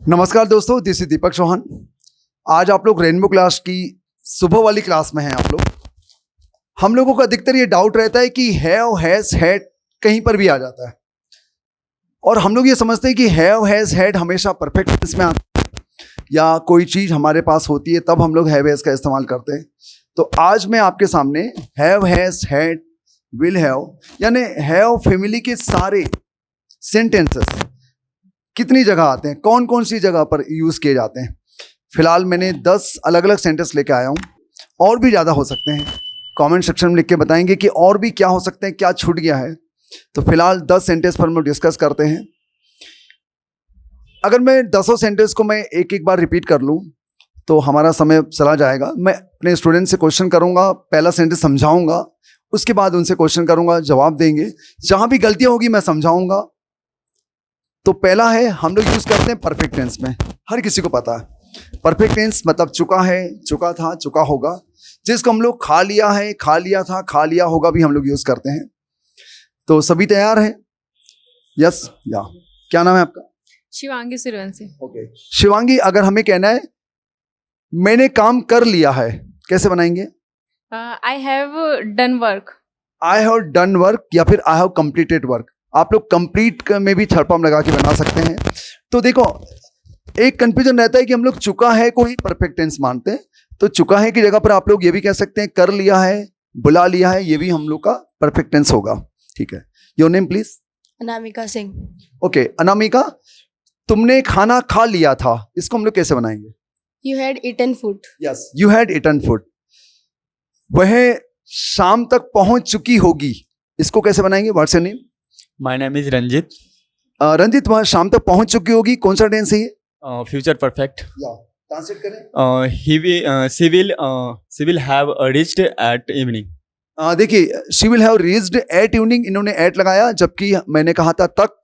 नमस्कार दोस्तों, this is दीपक चौहान। आज आप लोग रेनबो क्लास की सुबह वाली क्लास में हैं। हम लोगों का अधिकतर ये डाउट रहता है कि हैव, हैज, हैड कहीं पर भी आ जाता है और हम लोग ये समझते हैं कि हैव, हैज, हैड हमेशा परफेक्ट टेंस में आता है या कोई चीज़ हमारे पास होती है तब हम लोग हैव, हैज का इस्तेमाल करते हैं। तो आज मैं आपके सामने have, has, had, will have यानी हैव फैमिली के सारे सेंटेंसेस कितनी जगह आते हैं, कौन कौन सी जगह पर यूज़ किए जाते हैं। फिलहाल मैंने 10 अलग अलग सेंटेंस लेके आया हूँ, और भी ज़्यादा हो सकते हैं। कमेंट सेक्शन में लिख के बताएंगे कि और भी क्या हो सकते हैं, क्या छूट गया है। तो फिलहाल 10 सेंटेंस पर हम डिस्कस करते हैं। अगर मैं 10 सेंटेंस को मैं एक एक बार रिपीट कर लूँ तो हमारा समय चला जाएगा। मैं अपने स्टूडेंट से क्वेश्चन करूँगा, पहला सेंटेंस समझाऊँगा, उसके बाद उनसे क्वेश्चन करूँगा, जवाब देंगे। जहाँ भी गलतियाँ होगी मैं समझाऊँगा। तो पहला है, हम लोग यूज़ करते हैं परफेक्ट टेंस में। हर किसी को पता है परफेक्ट टेंस मतलब चुका है, चुका था, चुका होगा। जिसको हम लोग खा लिया है, खा लिया था, खा लिया होगा भी हम लोग यूज़ करते हैं। तो सभी तैयार हैं? यस या क्या नाम है आपका? शिवांगी सूर्यवंशी। ओके शिवांगी, अगर हमें कहना है मैंने काम कर लिया है, कैसे बनाएंगे? I have done work. I have done work या फिर आई हैव कंप्लीटेड वर्क। आप लोग कंप्लीट में भी थर्ड फॉर्म लगा के बना सकते हैं। तो देखो, एक कंफ्यूजन रहता है कि हम लोग चुका है को ही परफेक्ट टेंस मानते हैं। तो चुका है की जगह पर आप लोग ये भी कह सकते हैं कर लिया है, बुला लिया है, ये भी हम लोग का परफेक्ट टेंस होगा। ठीक है, your name please? Anamika Singh. Okay Anamika, तुमने खाना खा लिया था, इसको हम लोग कैसे बनाएंगे? You had eaten food. Yes, you had eaten food. वह शाम तक पहुंच चुकी होगी, इसको कैसे बनाएंगे? What's your name? My name is Ranjit. Ranjit, वह शाम तक पहुंच चुकी होगी, कौन सा टेंस है ये? Future perfect. या ट्रांसलेट करें। She will have reached at evening. देखिए, she will have reached at evening, इन्होंने एट लगाया, जबकि मैंने कहा था तक।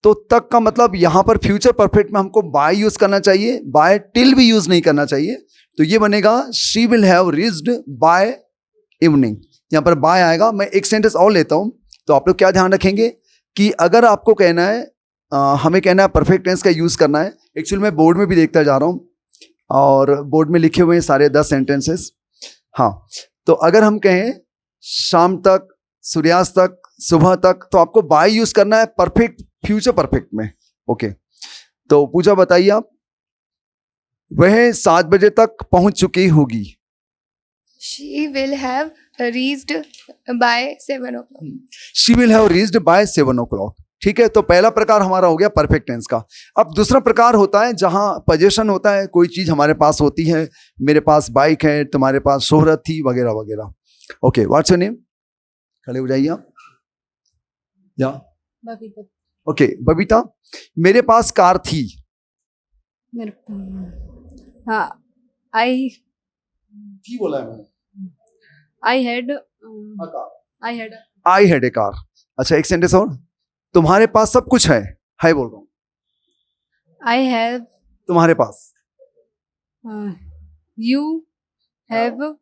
तो तक का मतलब यहाँ पर फ्यूचर परफेक्ट में हमको बाय यूज करना चाहिए, बाय टिल भी यूज नहीं करना चाहिए। तो ये बनेगा she will have reached by evening. यहाँ पर बाय आएगा। मैं एक सेंटेंस और लेता हूँ। तो आप लोग क्या ध्यान रखेंगे कि अगर आपको कहना है हमें कहना है परफेक्ट टेंस का यूज़ करना है। एक्चुअली मैं बोर्ड में भी देखता जा रहा हूँ और बोर्ड में लिखे हुए हैं सारे 10 सेंटेंसेस। हाँ, तो अगर हम कहें शाम तक, सूर्यास्त तक, सुबह तक, तो आपको बाय यूज़ करना है परफेक्ट, फ्यूचर परफेक्ट में। ओके, तो पूजा बताइए आप। वह 7 बजे तक पहुँच चुकी होगी। She will have reached by 7 o'clock। She will have reached by 7 o'clock। ठीक है, तो पहला प्रकार हमारा हो गया परफेक्ट टेंस का। अब दूसरा प्रकार होता है जहां पोजीशन होता है, कोई चीज हमारे पास होती है, मेरे पास बाइक है, तुम्हारे पास शोहरत थी, वगैरह वगैरह। Okay, what's your name? खड़े हो जाइए आप। या बबीता। ओके बबीता, मेरे पास कार थी। मेरे हाँ, आई थी बोला है मैंने। I had I had a car. अच्छा, एक सेंटेंस और। तुम्हारे पास सब कुछ है बोल रहा हूँ। आई हैव तुम्हारे पास। You have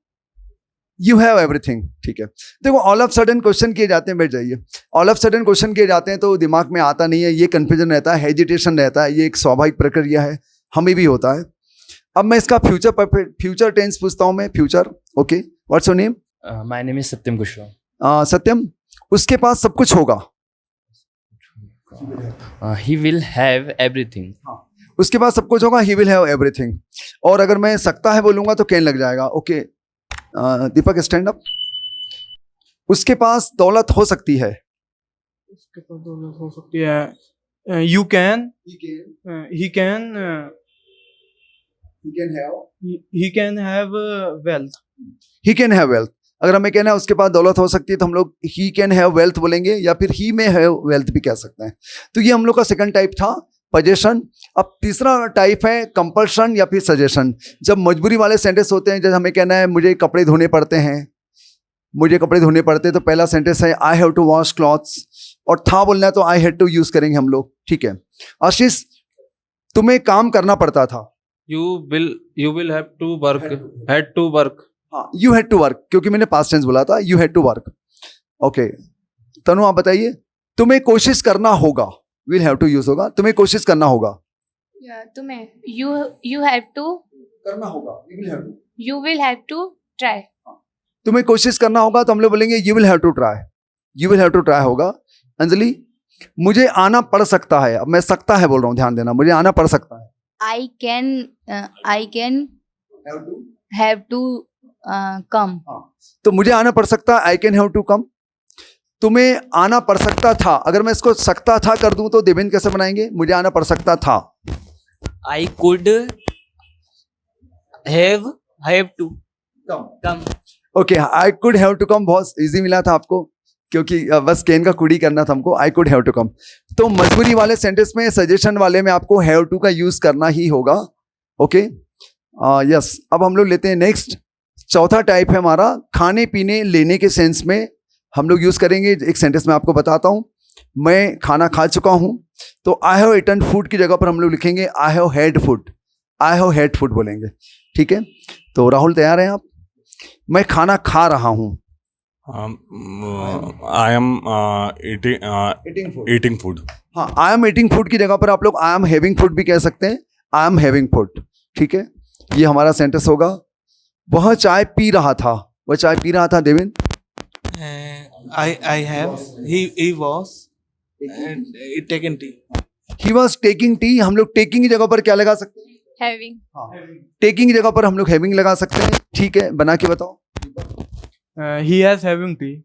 you have everything. ठीक है, देखो ऑल ऑफ सडन क्वेश्चन किए जाते हैं, बैठ जाइए। ऑल ऑफ सडन क्वेश्चन किए जाते हैं तो दिमाग में आता नहीं है, ये कंफ्यूजन रहता है, हेजिटेशन रहता है। ये एक स्वाभाविक प्रक्रिया है, हमें भी होता है। अब मैं इसका फ्यूचर टेंस पूछता हूं मैं। Future. Okay, what's your name? My name is Satyam Kushwaha. Satyam, उसके पास सब कुछ होगा। He will have everything. उसके पास सब कुछ होगा, ही विल हैव एवरीथिंग। और अगर मैं सकता है बोलूंगा तो कैन लग जाएगा। ओके दीपक, स्टैंड अप। उसके पास दौलत हो सकती है। उसके पास दौलत हो सकती है। You can he can have wealth. He can have wealth. अगर हमें कहना है उसके पास दौलत हो सकती है तो हम लोग ही कैन हैव वेल्थ बोलेंगे, या फिर ही में हैव वेल्थ भी कह सकते हैं। तो ये हम लोग का सेकंड टाइप था, पोजीशन। अब तीसरा टाइप है कंपल्शन या फिर सजेशन। जब मजबूरी वाले सेंटेंस होते हैं, जब हमें कहना है मुझे कपड़े धोने पड़ते हैं, मुझे कपड़े धोने पड़ते हैं, तो पहला सेंटेंस है I have to wash clothes. और था बोलना है तो आई हैड टू यूज करेंगे हम लोग। ठीक है आशीष, तुम्हें काम करना पड़ता था। You will have to work. Had to work. हाँ, यू हैड टू वर्क, क्योंकि मैंने पास्ट टेंस बोला था, you had to work. Okay Tanu, आप बताइए। तुम्हें कोशिश करना होगा, विल हैव टू यूज होगा, तुम्हें कोशिश करना होगा। तुम्हें you have to करना होगा, you will have to try. तुम्हें कोशिश करना होगा तो हम लोग बोलेंगे you will have to try, you will have to try होगा। अंजलि, मुझे आना पड़ सकता है, अब मैं सकता है बोल रहा हूँ, ध्यान देना, मुझे आना पड़ सकता है। I can have to come. तो मुझे आना पड़ सकता है, I can have to come. तुम्हें आना पड़ सकता था, अगर मैं इसको सकता था कर दूं तो देवेंद्र कैसे बनाएंगे? मुझे आना पड़ सकता था। I could have to come. Okay, I could have to come बहुत इजी मिला था आपको, क्योंकि बस कैन का कुड़ी करना था हमको। I could have to come. तो मजबूरी वाले सेंटेंस में, सजेशन वाले में आपको हैव टू का यूज करना ही होगा। Okay, yes. अब हम लोग लेते हैं नेक्स्ट, चौथा टाइप है हमारा खाने पीने लेने के सेंस में हम लोग यूज करेंगे। एक सेंटेंस में आपको बताता हूँ, मैं खाना खा चुका हूँ, तो आई हैव ईटन फूड की जगह पर हम लोग लिखेंगे I have had food, I have had food बोलेंगे। ठीक है, तो राहुल तैयार हैं आप? मैं खाना खा रहा हूँ। I am eating food. हाँ, आई एम ईटिंग फूड की जगह पर आप लोग आई एम हैविंग फूड भी कह सकते हैं, आई एम हैविंग फूड। ठीक है, ये हमारा सेंटेंस होगा। वह चाय पी रहा था, वह चाय पी रहा था। Devendra, I have. He was taken tea. He was taking tea. हम लोग टेकिंग की जगह पर क्या लगा सकते हैं? Having. टेकिंग की जगह पर हम लोग हैविंग लगा सकते हैं। ठीक है, बना के बताओ। He is having tea.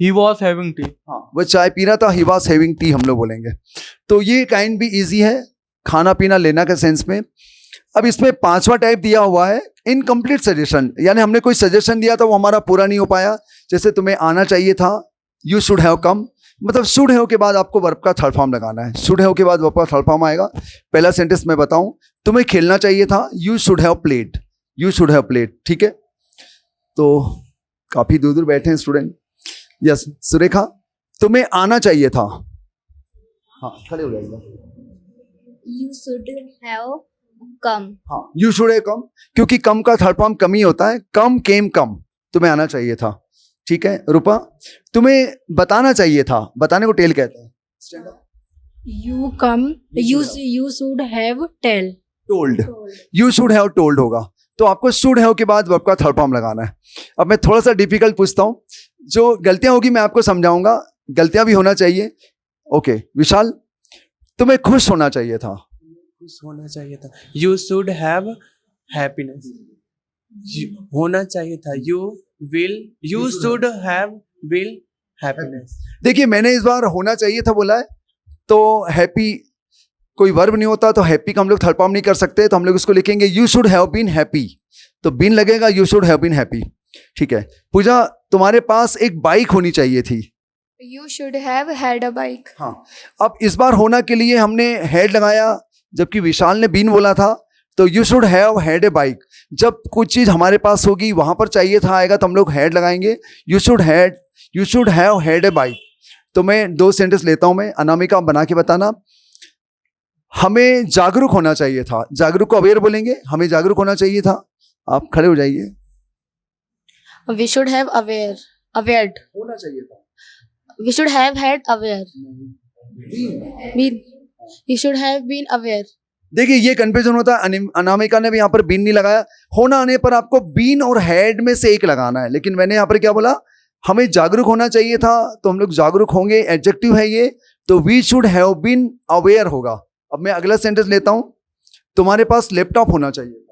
He was having tea. हाँ, वो चाय पी रहा था, ही वॉज हैविंग टी हम लोग बोलेंगे। तो ये काइंड भी इजी है, खाना पीना लेना के सेंस में। अब इसमें पांचवा टाइप दिया हुआ है इनकम्प्लीट सजेशन, यानी हमने कोई सजेशन दिया था वो हमारा पूरा नहीं हो पाया। जैसे तुम्हें आना चाहिए था, यू शुड हैव कम, मतलब शुड हैव के बाद आपको वर्ब का थर्ड फॉर्म लगाना है। शुड हैव के बाद वर्ब का थर्ड फॉर्म आएगा। पहला सेंटेंस मैं बताऊं, तुम्हें खेलना चाहिए था, you should have played, you should have played. ठीक है, तो काफी दूर दूर बैठे हैं स्टूडेंट। यस, सुरेखा, तुम्हें आना चाहिए था। हाँ, खड़े हो जाइएगा। You should have come. हाँ, यू शुड हैव कम, क्योंकि कम का थर्ड फॉर्म कम ही होता है। कम, केम, कम, तुम्हें आना चाहिए था। ठीक है, रूपा, तुम्हें बताना चाहिए था, बताने को टेल कहते हैं। You come. You should have tell. Told, you should have told होगा, तो आपको शुड हैव के बाद वर्ब का थर्ड फॉर्म लगाना है। अब मैं थोड़ा सा डिफिकल्ट पूछता हूँ, जो गलतियां होगी मैं आपको समझाऊंगा, गलतियां भी होना चाहिए। ओके, विशाल, तुम्हें खुश होना चाहिए था। खुश होना चाहिए था। You should have happiness. होना चाहिए था। You should have will happiness. देखिए, मैंने इस बार होना चाहिए था बोला है, तो हैप्पी कोई वर्ब नहीं होता, तो हैप्पी का हम लोग थर्ड फॉर्म नहीं कर सकते, तो हम लोग इसको लिखेंगे you should have been happy, तो बीन लगेगा, you should have been happy. ठीक है, पूजा, तुम्हारे पास एक बाइक होनी चाहिए थी। You should have had a bike. हाँ, अब इस बार होना के लिए हमने हैड लगाया, जबकि विशाल ने बीन बोला था, तो you should have had a bike. जब कुछ चीज हमारे पास होगी वहां पर चाहिए था आएगा, तो हम लोग हैड लगाएंगे। You should have had a bike. तो मैं दो सेंटेंस लेता हूं मैं, अनामिका बना के बताना। हमें जागरूक होना चाहिए था, जागरूक को अवेयर बोलेंगे, हमें जागरूक होना चाहिए था। आप खड़े हो जाइए। We should have awared. होना चाहिए था, We should have had aware. Been. You should have been aware. देखिए ये कंफ्यूजन होता है, अनामिका ने भी यहाँ पर बीन नहीं लगाया। होना आने पर आपको बीन और हैड में से एक लगाना है, लेकिन मैंने यहाँ पर क्या बोला, हमें जागरूक होना चाहिए था, तो हम लोग जागरूक होंगे, एडजेक्टिव है ये, तो we should have been aware होगा। अब मैं अगला सेंटेंस लेता हूं, तुम्हारे पास लैपटॉप होना चाहिए था।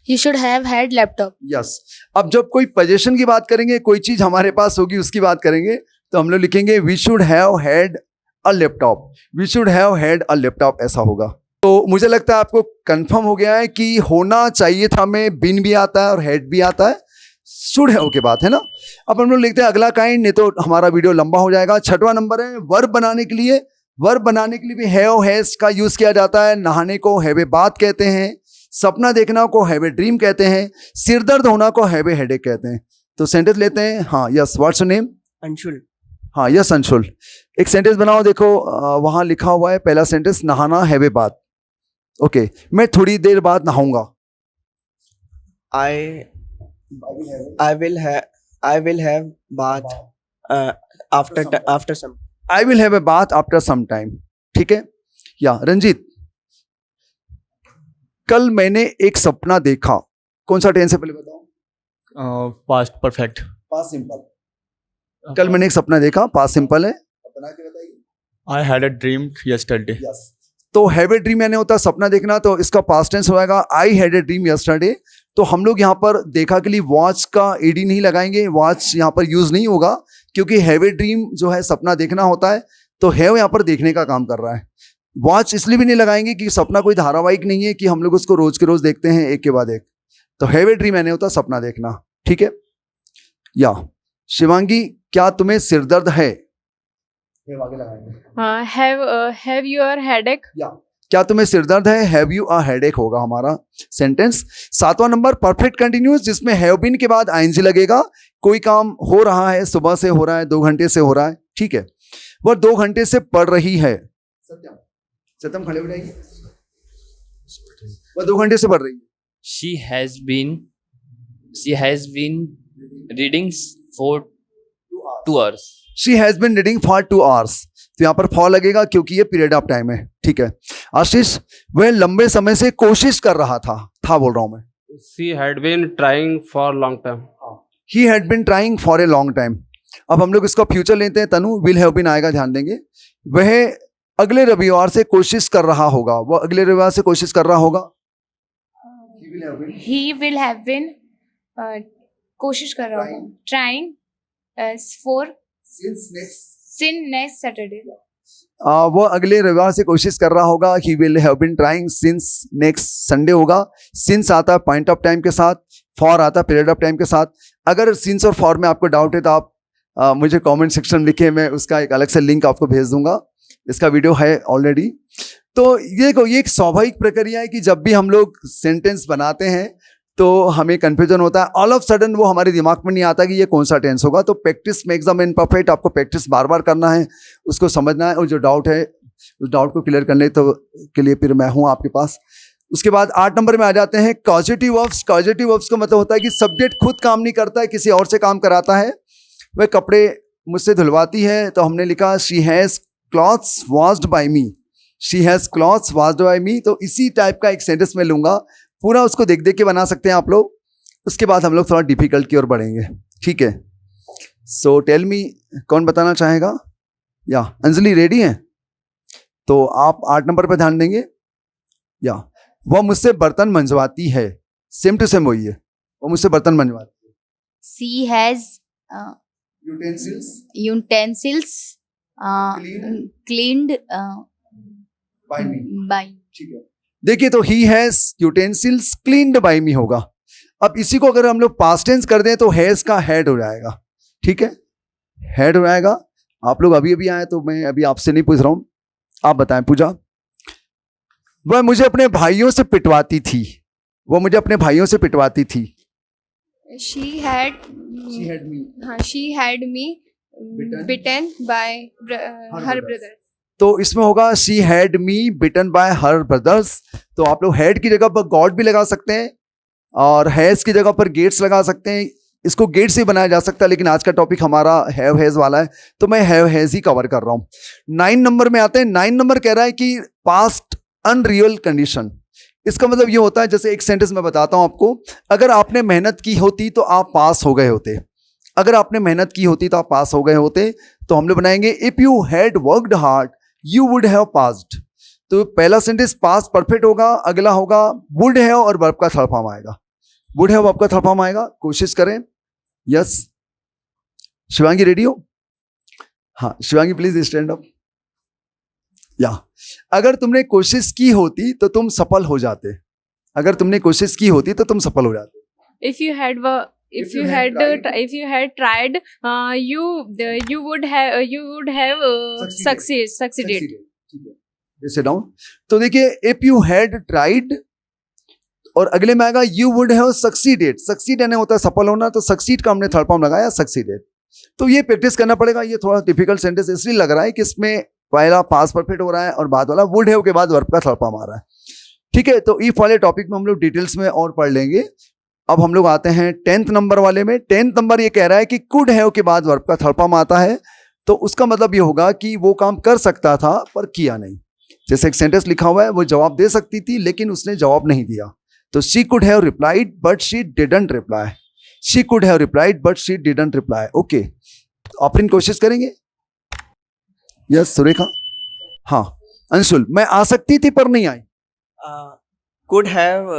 You should have had laptop. Yes, अब जब कोई पोजीशन की बात करेंगे, कोई चीज हमारे पास होगी उसकी बात करेंगे, तो हम लोग लिखेंगे we should have had a laptop, we should have had a laptop, ऐसा होगा। तो मुझे लगता है आपको कंफर्म हो गया है कि होना चाहिए था में बिन भी आता है और हैड भी आता है, शुड हैव के बाद, है ना। अब हम लोग लिखते हैं अगला काइंड, नहीं तो हमारा वीडियो लंबा हो जाएगा। छठवां नंबर है वर्ब बनाने के लिए। वर्ब बनाने के लिए भी हैव हैज का यूज किया जाता है। नहाने को हैव ए बात कहते हैं, सपना देखना को हैव ए ड्रीम कहते हैं, सिर दर्द होना को हैव ए हेडेक कहते हैं। तो सेंटेंस लेते हैं। हाँ, yes, what's your name? Anshul. हाँ, यस अंशुल, एक सेंटेंस बनाओ। देखो वहां लिखा हुआ है पहला सेंटेंस, नहाना हैव ए बात। ओके, मैं थोड़ी देर बाद नहाऊंगा। I will have bath after some. I will have a bath after some time. ठीक है, या रंजीत, कल मैंने एक सपना देखा, कौन सा टेंस है पहले बताओ? Past perfect. Past simple. कल मैंने एक सपना देखा, पास्ट सिंपल है, बना के बताइए। I had a dream yesterday. Yes, तो हैव ए ड्रीम यानी होता है सपना देखना, तो इसका पास्ट टेंस हो जाएगा I had a dream yesterday. तो हम लोग यहाँ पर देखा के लिए वॉच का ईडी नहीं लगाएंगे, वॉच यहाँ पर यूज नहीं होगा, क्योंकि हैव ए ड्रीम जो है सपना देखना होता है, तो हैव यहाँ पर देखने का काम कर रहा है। वॉच इसलिए भी नहीं लगाएंगे कि सपना कोई धारावाहिक नहीं है कि हम लोग उसको रोज के रोज देखते हैं एक के बाद एक। तो हैव ए ड्रीम यानी होता है सपना देखना, ठीक है। या शिवांगी, क्या तुम्हें सिरदर्द है? आगे लगाएंगे। Have your headache? या क्या तुम्हें सिरदर्द है? हैव यू अ हेडेक होगा हमारा सेंटेंस। 7वां नंबर परफेक्ट कंटिन्यूअस, जिसमें हैव बीन के बाद आईएनजी लगेगा। कोई काम हो रहा है, सुबह से हो रहा है, 2 घंटे से हो रहा है, ठीक है। वह 2 घंटे से पढ़ रही है। सत्यम खड़े हो जाइए। वह 2 घंटे से पढ़ रही है। She has been reading for 2 hours. She has been reading for 2 hours। तो यहाँ पर फॉर लगेगा क्योंकि ये पीरियड ऑफ टाइम है, ठीक है। आशीष, वह लंबे समय से कोशिश कर रहा था बोल रहा हूं मैं। She had been trying for long time. He had been trying for a long time. अब हम लोग इसका फ्यूचर लेते हैं, तनु विल हैव बीन आएगा, ध्यान देंगे। वह अगले रविवार से कोशिश कर रहा होगा, वह अगले रविवार से कोशिश कर रहा होगा। He will have been कोशिश कर रहा हूँ, trying for since next Saturday. वो अगले रविवार से कोशिश कर रहा होगा। He will have been trying since next Sunday होगा। सिंस आता है पॉइंट ऑफ टाइम के साथ, फॉर आता है पीरियड ऑफ टाइम के साथ। अगर सिंस और फॉर में आपको डाउट है तो आप मुझे कमेंट सेक्शन में लिखिए, मैं उसका एक अलग से लिंक आपको भेज दूंगा। इसका वीडियो है ऑलरेडी। तो ये एक स्वाभाविक प्रक्रिया है कि जब भी हम लोग सेंटेंस बनाते हैं तो हमें कंफ्यूजन होता है, ऑल ऑफ सडन वो हमारे दिमाग में नहीं आता कि ये कौन सा टेंस होगा। तो practice makes the man perfect, आपको प्रैक्टिस बार बार करना है, उसको समझना है, और जो डाउट है उस डाउट को क्लियर करने के लिए फिर मैं हूँ आपके पास। उसके बाद 8 नंबर में आ जाते हैं कॉजेटिव वर्ब्स। कॉजेटिव वर्ब्स का मतलब होता है कि सब्जेक्ट खुद काम नहीं करता है, किसी और से काम कराता है। वह कपड़े मुझसे धुलवाती है, तो हमने लिखा she has clothes washed by me. She has clothes washed by me. तो इसी टाइप का एक सेंटेंस मैं लूँगा, पूरा उसको देख देख के बना सकते हैं आप लोग। उसके बाद हम लोग थोड़ा डिफिकल्ट की ओर बढ़ेंगे, ठीक है। सो टेल मी, कौन बताना चाहेगा? या अंजलि रेडी हैं? तो आप 8 नंबर पे ध्यान देंगे। या वह मुझसे बर्तन मंजवाती है, सेम टू सेम वही है, वो मुझसे बर्तन मंजवाती है। She has utensils cleaned by. ठीक है, देखिए तो he has utensils cleaned by me होगा। अब इसी को अगर हम लोग पास्ट टेंस कर दें तो हैज का हेड हो जाएगा, ठीक है, हेड हो जाएगा। आप लोग अभी आए तो मैं अभी आपसे नहीं पूछ रहा हूं, आप बताएं पूजा। वह मुझे अपने भाइयों से पिटवाती थी, वो मुझे अपने भाइयों से पिटवाती थी। She had me bitten by her brother. तो इसमें होगा she had me beaten by her brothers. तो आप लोग हैड की जगह पर गॉड भी लगा सकते हैं और हैज की जगह पर गेट्स लगा सकते हैं। इसको गेट से बनाया जा सकता है, लेकिन आज का टॉपिक हमारा हैव हैज वाला है तो मैं हैव हैज ही कवर कर रहा हूँ। 9 नंबर में आते हैं। 9 नंबर कह रहा है कि पास्ट अनरियल कंडीशन। इसका मतलब ये होता है, जैसे एक सेंटेंस मैं बताता हूँ आपको, अगर आपने मेहनत की होती तो आप पास हो गए होते, अगर आपने मेहनत की होती तो आप पास हो गए होते। तो हम लोग बनाएंगे if you had worked hard you would have passed. तो पहला सेंटेंस पास्ट परफेक्ट होगा, अगला होगा वुड हैव और वर्ब का थर्ड फॉर्म आएगा, वुड हैव वर्ब का थर्ड फॉर्म आएगा। कोशिश करें। यस शिवांगी रेडी हो? हाँ शिवांगी प्लीज स्टैंड अप। या अगर तुमने कोशिश की होती तो तुम सफल हो जाते, अगर तुमने कोशिश की होती तो तुम सफल हो जाते। If you had tried, you would have succeeded. Sit down. तो देखिए इफ यू हैड ट्राइड और अगले में आएगा you would have succeeded. Succeed यानी होता है सफल होना, तो सक्सीड का हमने थर्ड फॉर्म लगाया सक्सीडेड। तो ये प्रैक्टिस करना पड़ेगा। ये थोड़ा डिफिकल्ट सेंटेंस इसलिए लग रहा है कि इसमें पहला पास्ट परफेक्ट हो रहा है और बाद वाला वुड हैव के बाद वर्ब का थर्ड फॉर्म आ रहा है, ठीक है। तो इफ वाले टॉपिक में हम लोग डिटेल्स में और पढ़ लेंगे। अब हम लोग आते हैं 10th नंबर वाले में। 10th नंबर ये कह रहा है कि कुड हैव के बाद वर्ब का थर्ड फॉर्म आता है, तो उसका मतलब ये होगा कि वो काम कर सकता था पर किया नहीं। जैसे एक सेंटेंस लिखा हुआ है, वो जवाब दे सकती थी लेकिन उसने जवाब नहीं दिया, तो she could have replied but she didn't reply. She could have replied but she didn't reply. Okay, आप इन कोशिश करेंगे? यस सुरेखा। हाँ अंशुल, मैं आ सकती थी पर नहीं आई। could have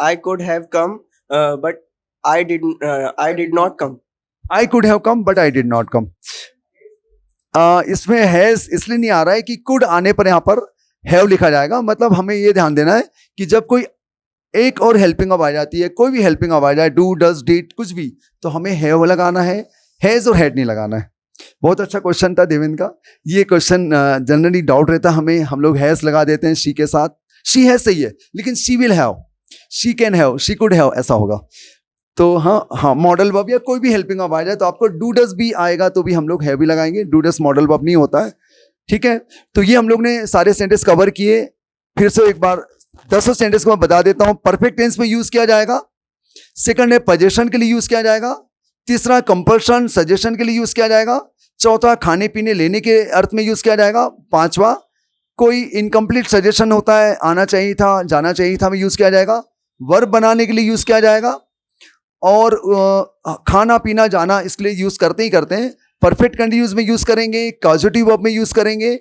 I could have come but I did not come. I could have come but I did not come. इसमें हैज इसलिए नहीं आ रहा है कि कुड आने पर यहाँ पर हैव लिखा जाएगा। मतलब हमें ये ध्यान देना है कि जब कोई एक और हेल्पिंग ऑफ आ जाती है, कोई भी हेल्पिंग ऑफ आ जाए, डू डज डिड कुछ भी, तो हमें हैव लगाना है, हैज और हैड नहीं लगाना है। बहुत अच्छा क्वेश्चन था देवेंद्र का। ये क्वेश्चन जनरली डाउट रहता है हमें, हम लोग हैज लगा देते हैं शी के साथ। शी हैज सही है, लेकिन she will have, she can have, she could have ऐसा होगा। तो हाँ मॉडल वर्ब या कोई भी हेल्पिंग ऑफ आ जाए तो आपको डू डज भी आएगा तो भी हम लोग हैव भी लगाएंगे। डू डज मॉडल वर्ब नहीं होता है, ठीक है। तो ये हम लोग ने सारे सेंटेंस कवर किए। फिर से एक बार 10 सेंटेंस को मैं बता देता हूं। परफेक्ट टेंस में यूज किया जाएगा। सेकंड है पोजीशन के लिए यूज किया जाएगा। तीसरा कंपल्शन सजेशन के लिए यूज किया जाएगा। चौथा खाने पीने लेने के अर्थ में यूज किया जाएगा। पांचवा कोई इनकम्प्लीट सजेशन होता है, आना चाहिए था, जाना चाहिए था, में यूज किया जाएगा। वर्ब बनाने के लिए यूज किया जाएगा। और खाना पीना जाना इसके लिए यूज करते ही करते हैं। परफेक्ट कंटिन्यूस में यूज करेंगे, कॉजेटिव वर्ब में यूज करेंगे।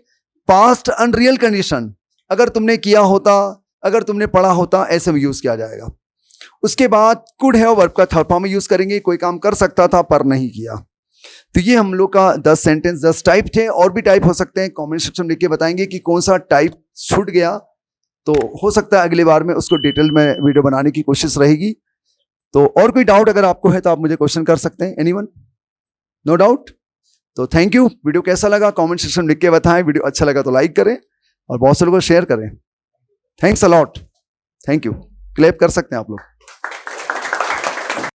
पास्ट अनरियल कंडीशन, अगर तुमने किया होता, अगर तुमने पढ़ा होता, ऐसे में यूज किया जाएगा। उसके बाद कुड हैव वर्ब का थर्ड फॉर्म में यूज करेंगे। कोई काम कर सकता था पर नहीं किया। तो ये हम लोग का 10 सेंटेंस 10 टाइप थे। और भी टाइप हो सकते हैं, कमेंट सेक्शन में लिख के बताएंगे कि कौन सा टाइप छूट गया। तो हो सकता है अगली बार में उसको डिटेल में वीडियो बनाने की कोशिश रहेगी। तो और कोई डाउट अगर आपको है तो आप मुझे क्वेश्चन कर सकते हैं। एनीवन? No doubt? तो थैंक यू। वीडियो कैसा लगा कमेंट सेक्शन में लिख के बताएं। वीडियो अच्छा लगा तो लाइक करें और बहुत से लोगों को शेयर करें। Thanks a lot. Thank you. Clap कर सकते हैं आप लोग।